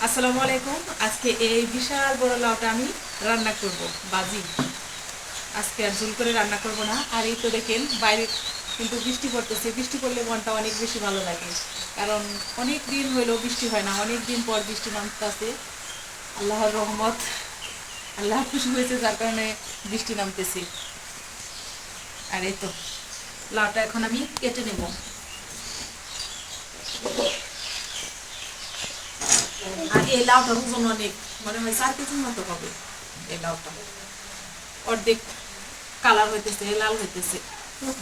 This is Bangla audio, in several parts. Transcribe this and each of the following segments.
আসসালামু আলাইকুম। আজকে এই বিশাল বড় লাউটা আমি রান্না করব বাজি। আজকে আর ঝোল করে রান্না করব না। আর এই তো দেখেন বাইরে কিন্তু বৃষ্টি পড়তেছে। বৃষ্টি পড়লে মনটা অনেক বেশি ভালো লাগে, কারণ অনেক দিন হইলো বৃষ্টি হয় না, অনেক দিন পর বৃষ্টি নামতেছে। আল্লাহর রহমত, আল্লাহ খুশি হয়েছে যার কারণে বৃষ্টি নামতেছে। আর এই তো লাউটা এখন আমি কেটে নেব। আর এই লাউটার ওজন অনেক, মনে হয় 4 কেজির মতো হবে। এই লাউটা অর্ধেক কালার হইতেছে, লাল হইতেছে,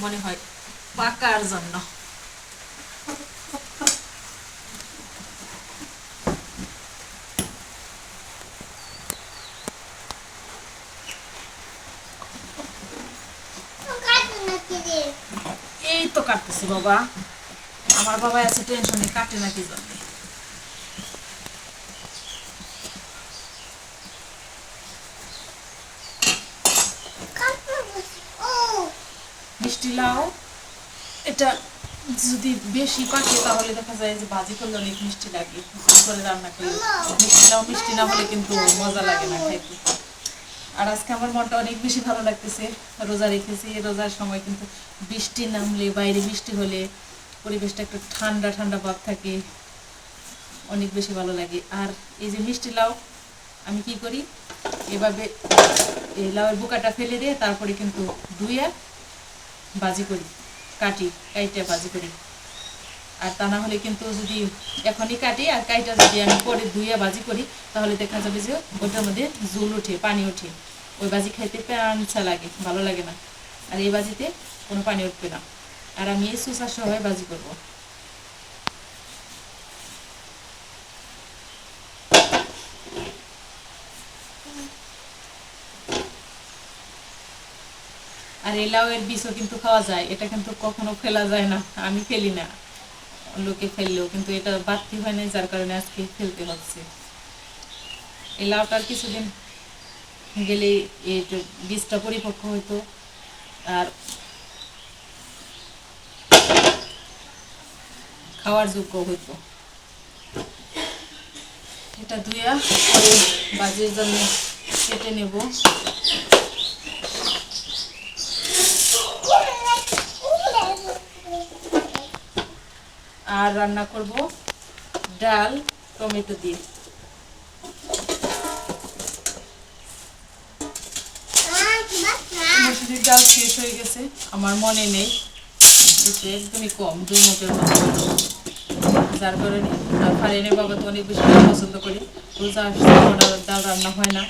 মনে হয় পাকার জন্য। এই তো কাটতেছি বাবা, আমার বাবা আছে টেনশনে, কাটে না কি জন্য। মিষ্টি লাউ এটা যদি বেশি পাকে তাহলে দেখা যায় যে ভাজি করলে অনেক মিষ্টি লাগে, করে রান্না করলে মিষ্টি লাউ মিষ্টি না হলে কিন্তু মজা লাগে না খাইতে। আর আজকে আমার মনটা অনেক বেশি ভালো লাগতেছে। রোজা রেখেছি, রোজার সময় কিন্তু বৃষ্টি নামলে, বাইরে বৃষ্টি হলে পরিবেশটা একটু ঠান্ডা ঠান্ডা ভাব থাকে, অনেক বেশি ভালো লাগে। আর এই যে মিষ্টি লাউ আমি কি করি, এভাবে এই লাউয়ের বোকাটা ফেলে দিয়ে তারপরে কিন্তু ধুয়ে ভাজি করি, কাইটে ভাজি করি। আর তা না হলে কিন্তু যদি এখনই কাটি আর কাইটা যদি আমি পরে ধুয়ে ভাজি করি, তাহলে দেখা যাবে যে ওটার মধ্যে জল ওঠে, পানি ওঠে, ওই ভাজি খাইতে প্যাঁচা লাগে, ভালো লাগে না। আর এই ভাজিতে কোনো পানি উঠবে না। আর আমি এই সুসার সহ ভাজি করবো। আর এই লাউয়ের বীজও কিন্তু খাওয়া যায়, এটা কিন্তু কখনো ফেলা যায় না, আমি ফেলি না, লোকে ফেললেও কিন্তু এটা বাড়তি হয় না, যার কারণে আজকে ফেলতে হচ্ছে। এই লাউটার কিছুদিন গেলে এই বীজটা পরিপক্ক হইতো আর খাওয়ার যোগ্য হইতো। এটা ধুইয়া পরে ভাজির জন্য কেটে নেব। আর রান্না করব ডাল টমেটো দিয়ে। মসুরির ডাল শেষ হয়ে গেছে, আমার মনে নেই, একদমই কম, 2 মুঠের মতো, যার কারণে। আর ফারিনের বাবা তো অনেক বেশি পছন্দ করি, রোজা আসছে ডাল রান্না হয় না,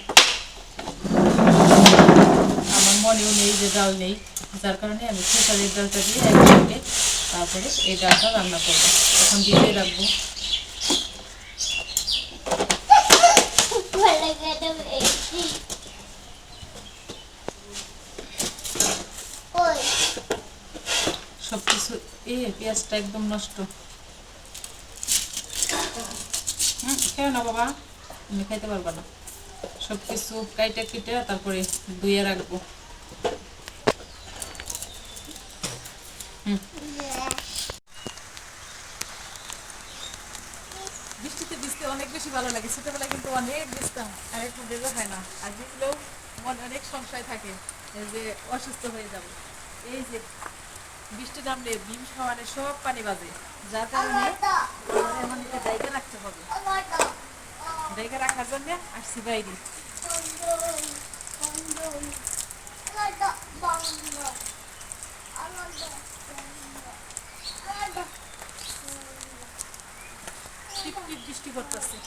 আমার মনেও নেই যে ডাল নেই, যার কারণে আমি খেসারির ডালটা দিয়ে একসাথে তারপরে এই ডালটা রান্না করবো। এখন দিয়ে রাখবো। সবকিছু পেঁয়াজটা একদম নষ্ট। খেও না বাবা, তুমি খাইতে পারবা না। সবকিছু কাইটা কেটে তারপরে ধুয়ে রাখবো। বৃষ্টিতে ভিজতে অনেক বেশি ভালো লাগে, ছোটবেলায় কিন্তু অনেক ভিজতাম, আর এখন ভেজা হয় না। আর ভিজলেও মনে অনেক সংশয় থাকে যে অসুস্থ হয়ে যাবো। এই যে বৃষ্টি নামলে ডিম খাওয়ারে সব পানি বাজে, যার কারণে এমন একটা জায়গা রাখতে হবে। জায়গা রাখার জন্য আসছি বাইরে। টিপ টিপ বৃষ্টি পড়তেছে।